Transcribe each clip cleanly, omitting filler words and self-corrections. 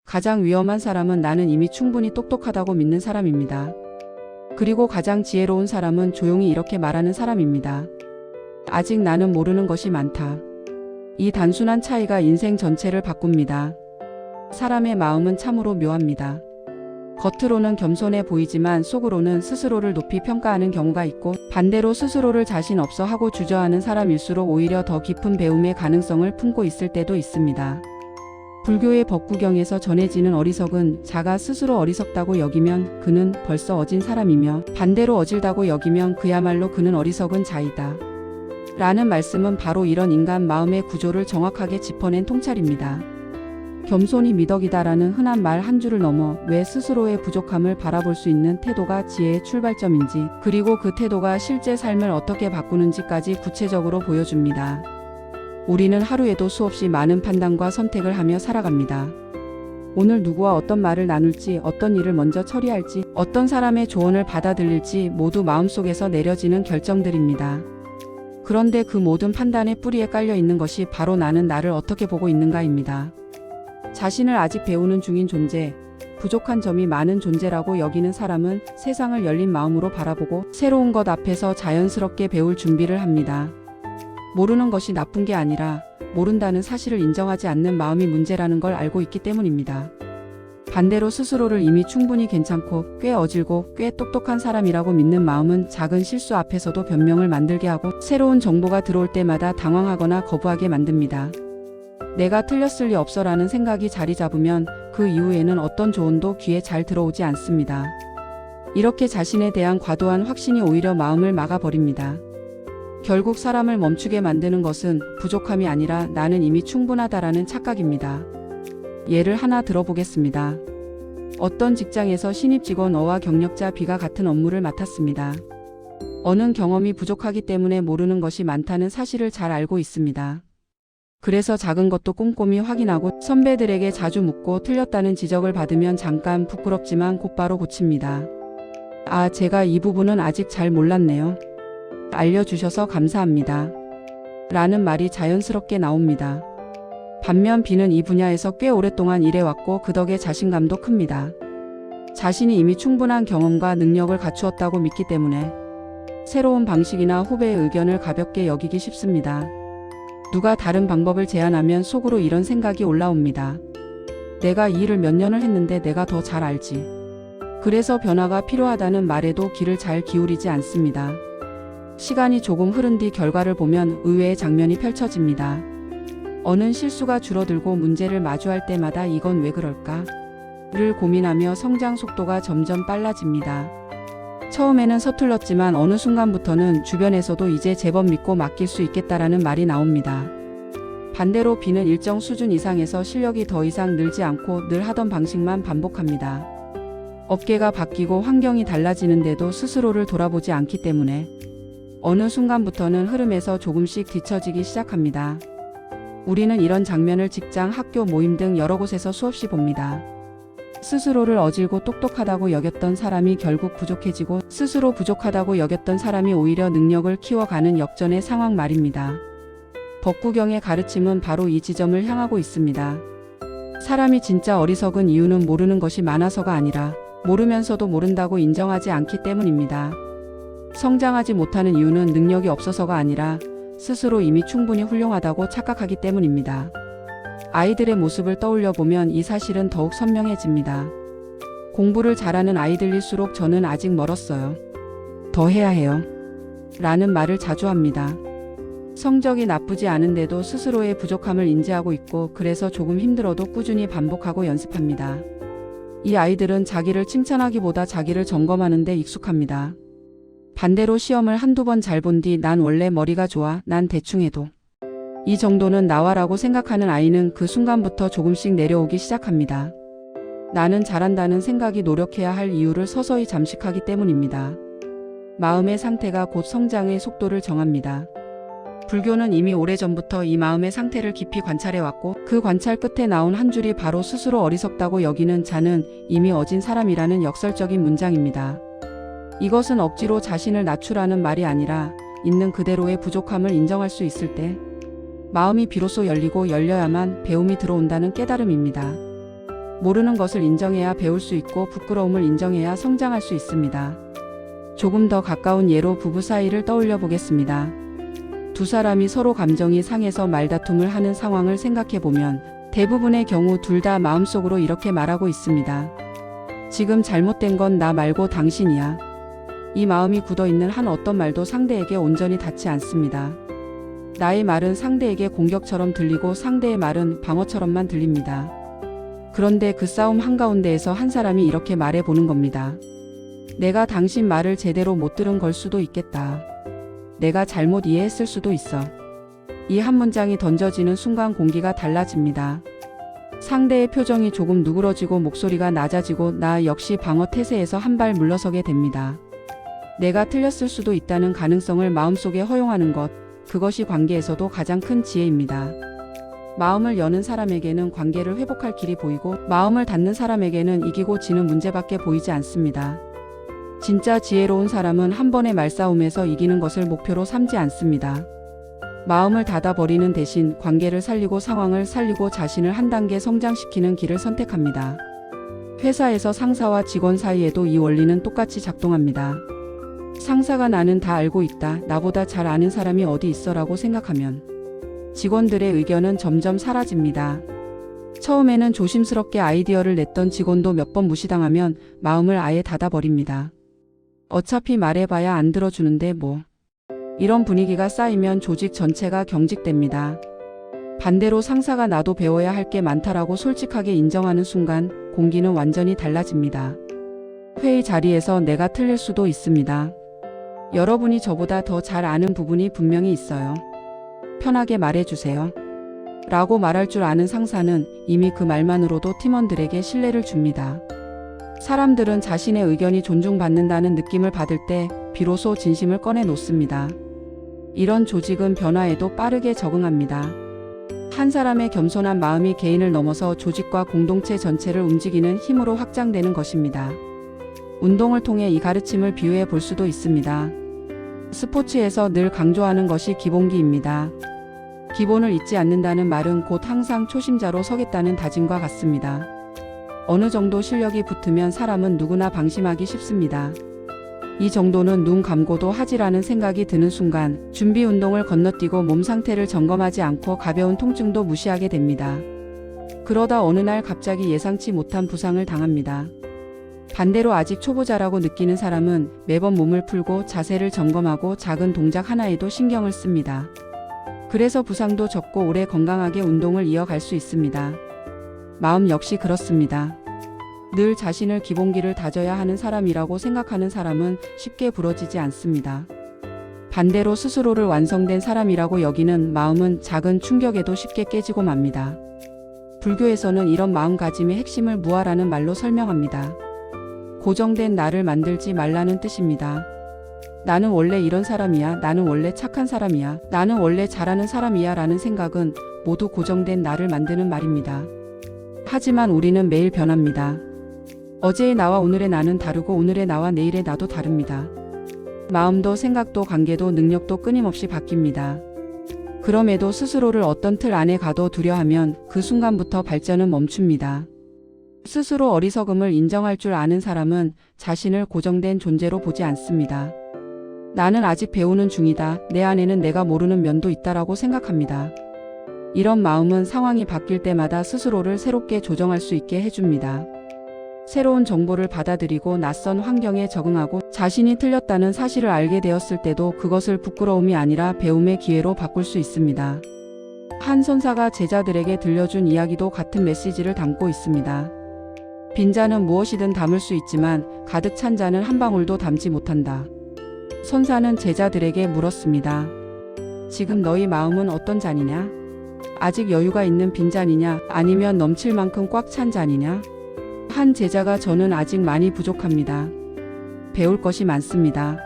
가장 위험한 사람은 나는 이미 충분히 똑똑하다고 믿는 사람입니다. 그리고 가장 지혜로운 사람은 조용히 이렇게 말하는 사람입니다. 아직 나는 모르는 것이 많다. 이 단순한 차이가 인생 전체를 바꿉니다. 사람의 마음은 참으로 묘합니다. 겉으로는 겸손해 보이지만 속으로는 스스로를 높이 평가하는 경우가 있고, 반대로 스스로를 자신 없어 하고 주저하는 사람일수록 오히려 더 깊은 배움의 가능성을 품고 있을 때도 있습니다. 불교의 법구경에서 전해지는 어리석은 자가 스스로 어리석다고 여기면 그는 벌써 어진 사람이며, 반대로 어질다고 여기면 그야말로 그는 어리석은 자이다. 라는 말씀은 바로 이런 인간 마음의 구조를 정확하게 짚어낸 통찰입니다. 겸손이 미덕이다라는 흔한 말 한 줄을 넘어 왜 스스로의 부족함을 바라볼 수 있는 태도가 지혜의 출발점인지, 그리고 그 태도가 실제 삶을 어떻게 바꾸는지까지 구체적으로 보여줍니다. 우리는 하루에도 수없이 많은 판단과 선택을 하며 살아갑니다. 오늘 누구와 어떤 말을 나눌지, 어떤 일을 먼저 처리할지, 어떤 사람의 조언을 받아들일지 모두 마음속에서 내려지는 결정들입니다. 그런데 그 모든 판단의 뿌리에 깔려 있는 것이 바로 나는 나를 어떻게 보고 있는가입니다. 자신을 아직 배우는 중인 존재, 부족한 점이 많은 존재라고 여기는 사람은 세상을 열린 마음으로 바라보고 새로운 것 앞에서 자연스럽게 배울 준비를 합니다. 모르는 것이 나쁜 게 아니라 모른다는 사실을 인정하지 않는 마음이 문제라는 걸 알고 있기 때문입니다. 반대로 스스로를 이미 충분히 괜찮고 꽤 어질고 꽤 똑똑한 사람이라고 믿는 마음은 작은 실수 앞에서도 변명을 만들게 하고, 새로운 정보가 들어올 때마다 당황하거나 거부하게 만듭니다. 내가 틀렸을 리 없어라는 생각이 자리 잡으면 그 이후에는 어떤 조언도 귀에 잘 들어오지 않습니다. 이렇게 자신에 대한 과도한 확신이 오히려 마음을 막아버립니다. 결국 사람을 멈추게 만드는 것은 부족함이 아니라 나는 이미 충분하다라는 착각입니다. 예를 하나 들어보겠습니다. 어떤 직장에서 신입 직원 A와 경력자 B가 같은 업무를 맡았습니다. A는 경험이 부족하기 때문에 모르는 것이 많다는 사실을 잘 알고 있습니다. 그래서 작은 것도 꼼꼼히 확인하고 선배들에게 자주 묻고 틀렸다는 지적을 받으면 잠깐 부끄럽지만 곧바로 고칩니다. 아, 제가 이 부분은 아직 잘 몰랐네요. 알려주셔서 감사합니다. 라는 말이 자연스럽게 나옵니다. 반면 B는 이 분야에서 꽤 오랫동안 일해왔고 그 덕에 자신감도 큽니다. 자신이 이미 충분한 경험과 능력을 갖추었다고 믿기 때문에 새로운 방식이나 후배의 의견을 가볍게 여기기 쉽습니다. 누가 다른 방법을 제안하면 속으로 이런 생각이 올라옵니다. 내가 이 일을 몇 년을 했는데 내가 더 잘 알지. 그래서 변화가 필요하다는 말에도 귀를 잘 기울이지 않습니다. 시간이 조금 흐른 뒤 결과를 보면 의외의 장면이 펼쳐집니다. 어는 실수가 줄어들고 문제를 마주할 때마다 이건 왜 그럴까? 를 고민하며 성장 속도가 점점 빨라집니다. 처음에는 서툴렀지만 어느 순간부터는 주변에서도 이제 제법 믿고 맡길 수 있겠다라는 말이 나옵니다. 반대로 B는 일정 수준 이상에서 실력이 더 이상 늘지 않고 늘 하던 방식만 반복합니다. 업계가 바뀌고 환경이 달라지는데도 스스로를 돌아보지 않기 때문에 어느 순간부터는 흐름에서 조금씩 뒤처지기 시작합니다. 우리는 이런 장면을 직장, 학교, 모임 등 여러 곳에서 수없이 봅니다. 스스로를 어질고 똑똑하다고 여겼던 사람이 결국 부족해지고, 스스로 부족하다고 여겼던 사람이 오히려 능력을 키워가는 역전의 상황 말입니다. 법구경의 가르침은 바로 이 지점을 향하고 있습니다. 사람이 진짜 어리석은 이유는 모르는 것이 많아서가 아니라 모르면서도 모른다고 인정하지 않기 때문입니다. 성장하지 못하는 이유는 능력이 없어서가 아니라 스스로 이미 충분히 훌륭하다고 착각하기 때문입니다. 아이들의 모습을 떠올려 보면 이 사실은 더욱 선명해집니다. 공부를 잘하는 아이들일수록 저는 아직 멀었어요. 더 해야 해요. 라는 말을 자주 합니다. 성적이 나쁘지 않은데도 스스로의 부족함을 인지하고 있고, 그래서 조금 힘들어도 꾸준히 반복하고 연습합니다. 이 아이들은 자기를 칭찬하기보다 자기를 점검하는 데 익숙합니다. 반대로 시험을 한두 번 잘 본 뒤 난 원래 머리가 좋아, 난 대충 해도 이 정도는 나와라고 생각하는 아이는 그 순간부터 조금씩 내려오기 시작합니다. 나는 잘한다는 생각이 노력해야 할 이유를 서서히 잠식하기 때문입니다. 마음의 상태가 곧 성장의 속도를 정합니다. 불교는 이미 오래전부터 이 마음의 상태를 깊이 관찰해왔고, 그 관찰 끝에 나온 한 줄이 바로 스스로 어리석다고 여기는 자는 이미 어진 사람이라는 역설적인 문장입니다. 이것은 억지로 자신을 낮추라는 말이 아니라 있는 그대로의 부족함을 인정할 수 있을 때 마음이 비로소 열리고 열려야만 배움이 들어온다는 깨달음입니다. 모르는 것을 인정해야 배울 수 있고 부끄러움을 인정해야 성장할 수 있습니다. 조금 더 가까운 예로 부부 사이를 떠올려 보겠습니다. 두 사람이 서로 감정이 상해서 말다툼을 하는 상황을 생각해 보면 대부분의 경우 둘 다 마음속으로 이렇게 말하고 있습니다. 지금 잘못된 건 나 말고 당신이야. 이 마음이 굳어있는 한 어떤 말도 상대에게 온전히 닿지 않습니다. 나의 말은 상대에게 공격처럼 들리고 상대의 말은 방어처럼만 들립니다. 그런데 그 싸움 한가운데에서 한 사람이 이렇게 말해 보는 겁니다. 내가 당신 말을 제대로 못 들은 걸 수도 있겠다. 내가 잘못 이해했을 수도 있어. 이 한 문장이 던져지는 순간 공기가 달라집니다. 상대의 표정이 조금 누그러지고 목소리가 낮아지고 나 역시 방어 태세에서 한 발 물러서게 됩니다. 내가 틀렸을 수도 있다는 가능성을 마음속에 허용하는 것, 그것이 관계에서도 가장 큰 지혜입니다. 마음을 여는 사람에게는 관계를 회복할 길이 보이고 마음을 닫는 사람에게는 이기고 지는 문제밖에 보이지 않습니다. 진짜 지혜로운 사람은 한 번의 말싸움에서 이기는 것을 목표로 삼지 않습니다. 마음을 닫아버리는 대신 관계를 살리고 상황을 살리고 자신을 한 단계 성장시키는 길을 선택합니다. 회사에서 상사와 직원 사이에도 이 원리는 똑같이 작동합니다. 상사가 나는 다 알고 있다, 나보다 잘 아는 사람이 어디 있어라고 생각하면 직원들의 의견은 점점 사라집니다. 처음에는 조심스럽게 아이디어를 냈던 직원도 몇 번 무시당하면 마음을 아예 닫아버립니다. 어차피 말해봐야 안 들어주는데 뭐. 이런 분위기가 쌓이면 조직 전체가 경직됩니다. 반대로 상사가 나도 배워야 할 게 많다라고 솔직하게 인정하는 순간 공기는 완전히 달라집니다. 회의 자리에서 내가 틀릴 수도 있습니다. 여러분이 저보다 더 잘 아는 부분이 분명히 있어요. 편하게 말해주세요. 라고 말할 줄 아는 상사는 이미 그 말만으로도 팀원들에게 신뢰를 줍니다. 사람들은 자신의 의견이 존중받는다는 느낌을 받을 때 비로소 진심을 꺼내 놓습니다. 이런 조직은 변화에도 빠르게 적응합니다. 한 사람의 겸손한 마음이 개인을 넘어서 조직과 공동체 전체를 움직이는 힘으로 확장되는 것입니다. 운동을 통해 이 가르침을 비유해 볼 수도 있습니다. 스포츠에서 늘 강조하는 것이 기본기입니다. 기본을 잊지 않는다는 말은 곧 항상 초심자로 서겠다는 다짐과 같습니다. 어느 정도 실력이 붙으면 사람은 누구나 방심하기 쉽습니다. 이 정도는 눈 감고도 하지라는 생각이 드는 순간 준비 운동을 건너뛰고 몸 상태를 점검하지 않고 가벼운 통증도 무시하게 됩니다. 그러다 어느 날 갑자기 예상치 못한 부상을 당합니다. 반대로 아직 초보자라고 느끼는 사람은 매번 몸을 풀고 자세를 점검하고 작은 동작 하나에도 신경을 씁니다. 그래서 부상도 적고 오래 건강하게 운동을 이어갈 수 있습니다. 마음 역시 그렇습니다. 늘 자신을 기본기를 다져야 하는 사람이라고 생각하는 사람은 쉽게 부러지지 않습니다. 반대로 스스로를 완성된 사람이라고 여기는 마음은 작은 충격에도 쉽게 깨지고 맙니다. 불교에서는 이런 마음가짐의 핵심을 무아라는 말로 설명합니다. 고정된 나를 만들지 말라는 뜻입니다. 나는 원래 이런 사람이야, 나는 원래 착한 사람이야, 나는 원래 잘하는 사람이야 라는 생각은 모두 고정된 나를 만드는 말입니다. 하지만 우리는 매일 변합니다. 어제의 나와 오늘의 나는 다르고 오늘의 나와 내일의 나도 다릅니다. 마음도 생각도 관계도 능력도 끊임없이 바뀝니다. 그럼에도 스스로를 어떤 틀 안에 가둬두려 하면 그 순간부터 발전은 멈춥니다. 스스로 어리석음을 인정할 줄 아는 사람은 자신을 고정된 존재로 보지 않습니다. 나는 아직 배우는 중이다. 내 안에는 내가 모르는 면도 있다라고 생각합니다. 이런 마음은 상황이 바뀔 때마다 스스로를 새롭게 조정할 수 있게 해줍니다. 새로운 정보를 받아들이고 낯선 환경에 적응하고 자신이 틀렸다는 사실을 알게 되었을 때도 그것을 부끄러움이 아니라 배움의 기회로 바꿀 수 있습니다. 한 선사가 제자들에게 들려준 이야기도 같은 메시지를 담고 있습니다. 빈잔은 무엇이든 담을 수 있지만 가득 찬 잔은 한 방울도 담지 못한다. 선사는 제자들에게 물었습니다. 지금 너희 마음은 어떤 잔이냐? 아직 여유가 있는 빈잔이냐? 아니면 넘칠 만큼 꽉 찬 잔이냐? 한 제자가 저는 아직 많이 부족합니다. 배울 것이 많습니다.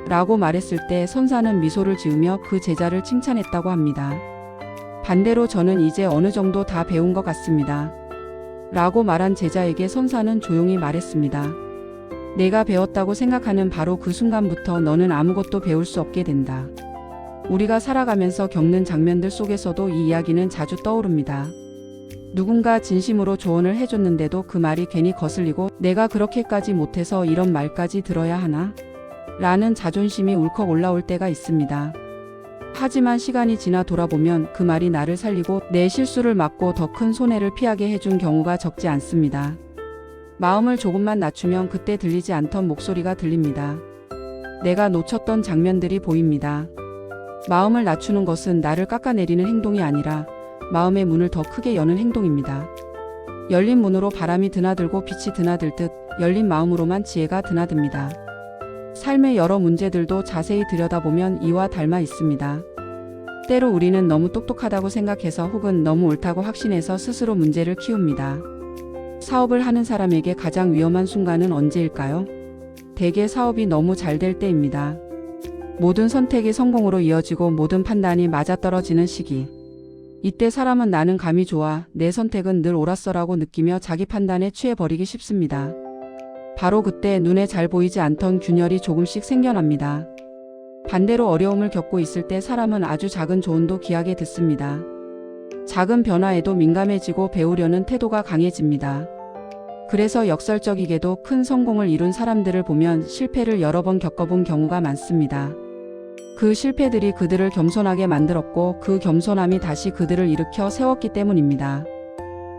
라고 말했을 때 선사는 미소를 지으며 그 제자를 칭찬했다고 합니다. 반대로 저는 이제 어느 정도 다 배운 것 같습니다. 라고 말한 제자에게 선사는 조용히 말했습니다. 내가 배웠다고 생각하는 바로 그 순간부터 너는 아무것도 배울 수 없게 된다. 우리가 살아가면서 겪는 장면들 속에서도 이 이야기는 자주 떠오릅니다. 누군가 진심으로 조언을 해줬는데도 그 말이 괜히 거슬리고 내가 그렇게까지 못해서 이런 말까지 들어야 하나? 라는 자존심이 울컥 올라올 때가 있습니다. 하지만 시간이 지나 돌아보면 그 말이 나를 살리고 내 실수를 막고 더 큰 손해를 피하게 해준 경우가 적지 않습니다. 마음을 조금만 낮추면 그때 들리지 않던 목소리가 들립니다. 내가 놓쳤던 장면들이 보입니다. 마음을 낮추는 것은 나를 깎아내리는 행동이 아니라 마음의 문을 더 크게 여는 행동입니다. 열린 문으로 바람이 드나들고 빛이 드나들듯 열린 마음으로만 지혜가 드나듭니다. 삶의 여러 문제들도 자세히 들여다보면 이와 닮아 있습니다. 때로 우리는 너무 똑똑하다고 생각해서 혹은 너무 옳다고 확신해서 스스로 문제를 키웁니다. 사업을 하는 사람에게 가장 위험한 순간은 언제일까요? 대개 사업이 너무 잘 될 때입니다. 모든 선택이 성공으로 이어지고 모든 판단이 맞아떨어지는 시기. 이때 사람은 나는 감이 좋아, 내 선택은 늘 옳았어라고 느끼며 자기 판단에 취해버리기 쉽습니다. 바로 그때 눈에 잘 보이지 않던 균열이 조금씩 생겨납니다. 반대로 어려움을 겪고 있을 때 사람은 아주 작은 조언도 귀하게 듣습니다. 작은 변화에도 민감해지고 배우려는 태도가 강해집니다. 그래서 역설적이게도 큰 성공을 이룬 사람들을 보면 실패를 여러 번 겪어본 경우가 많습니다. 그 실패들이 그들을 겸손하게 만들었고 그 겸손함이 다시 그들을 일으켜 세웠기 때문입니다.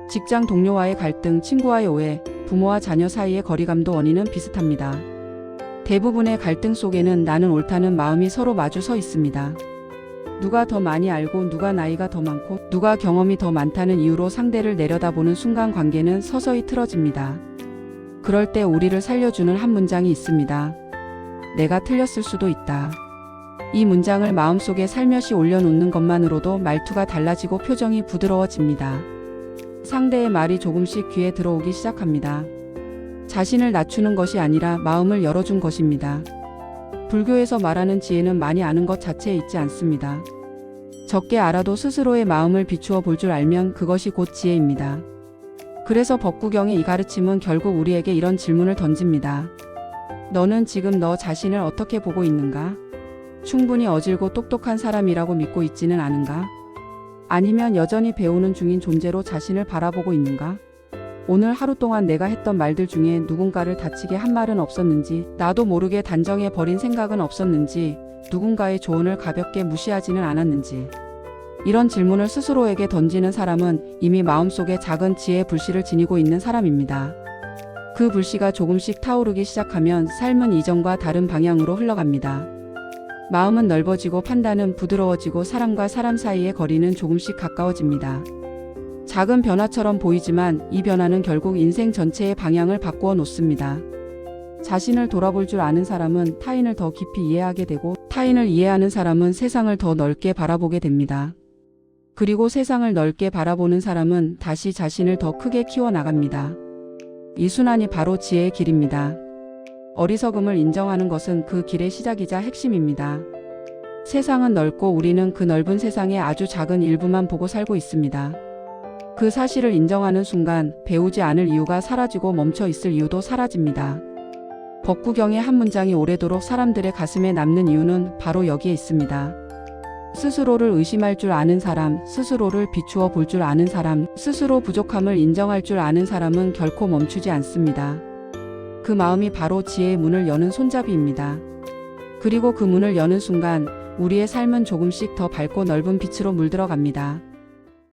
직장 동료와의 갈등, 친구와의 오해, 부모와 자녀 사이의 거리감도 원인은 비슷합니다. 대부분의 갈등 속에는 나는 옳다는 마음이 서로 마주 서 있습니다. 누가 더 많이 알고 누가 나이가 더 많고 누가 경험이 더 많다는 이유로 상대를 내려다보는 순간 관계는 서서히 틀어집니다. 그럴 때 우리를 살려주는 한 문장이 있습니다. 내가 틀렸을 수도 있다. 이 문장을 마음속에 살며시 올려놓는 것만으로도 말투가 달라지고 표정이 부드러워집니다. 상대의 말이 조금씩 귀에 들어오기 시작합니다. 자신을 낮추는 것이 아니라 마음을 열어준 것입니다. 불교에서 말하는 지혜는 많이 아는 것 자체에 있지 않습니다. 적게 알아도 스스로의 마음을 비추어 볼 줄 알면 그것이 곧 지혜입니다. 그래서 법구경의 이 가르침은 결국 우리에게 이런 질문을 던집니다. 너는 지금 너 자신을 어떻게 보고 있는가? 충분히 어질고 똑똑한 사람이라고 믿고 있지는 않은가? 아니면 여전히 배우는 중인 존재로 자신을 바라보고 있는가? 오늘 하루 동안 내가 했던 말들 중에 누군가를 다치게 한 말은 없었는지, 나도 모르게 단정해 버린 생각은 없었는지, 누군가의 조언을 가볍게 무시하지는 않았는지. 이런 질문을 스스로에게 던지는 사람은 이미 마음속에 작은 지혜의 불씨를 지니고 있는 사람입니다. 그 불씨가 조금씩 타오르기 시작하면 삶은 이전과 다른 방향으로 흘러갑니다. 마음은 넓어지고 판단은 부드러워지고 사람과 사람 사이의 거리는 조금씩 가까워집니다. 작은 변화처럼 보이지만 이 변화는 결국 인생 전체의 방향을 바꾸어 놓습니다. 자신을 돌아볼 줄 아는 사람은 타인을 더 깊이 이해하게 되고 타인을 이해하는 사람은 세상을 더 넓게 바라보게 됩니다. 그리고 세상을 넓게 바라보는 사람은 다시 자신을 더 크게 키워나갑니다. 이 순환이 바로 지혜의 길입니다. 어리석음을 인정하는 것은 그 길의 시작이자 핵심입니다. 세상은 넓고 우리는 그 넓은 세상의 아주 작은 일부만 보고 살고 있습니다. 그 사실을 인정하는 순간 배우지 않을 이유가 사라지고 멈춰 있을 이유도 사라집니다. 법구경의 한 문장이 오래도록 사람들의 가슴에 남는 이유는 바로 여기에 있습니다. 스스로를 의심할 줄 아는 사람, 스스로를 비추어 볼 줄 아는 사람, 스스로 부족함을 인정할 줄 아는 사람은 결코 멈추지 않습니다. 그 마음이 바로 지혜의 문을 여는 손잡이입니다. 그리고 그 문을 여는 순간 우리의 삶은 조금씩 더 밝고 넓은 빛으로 물들어갑니다.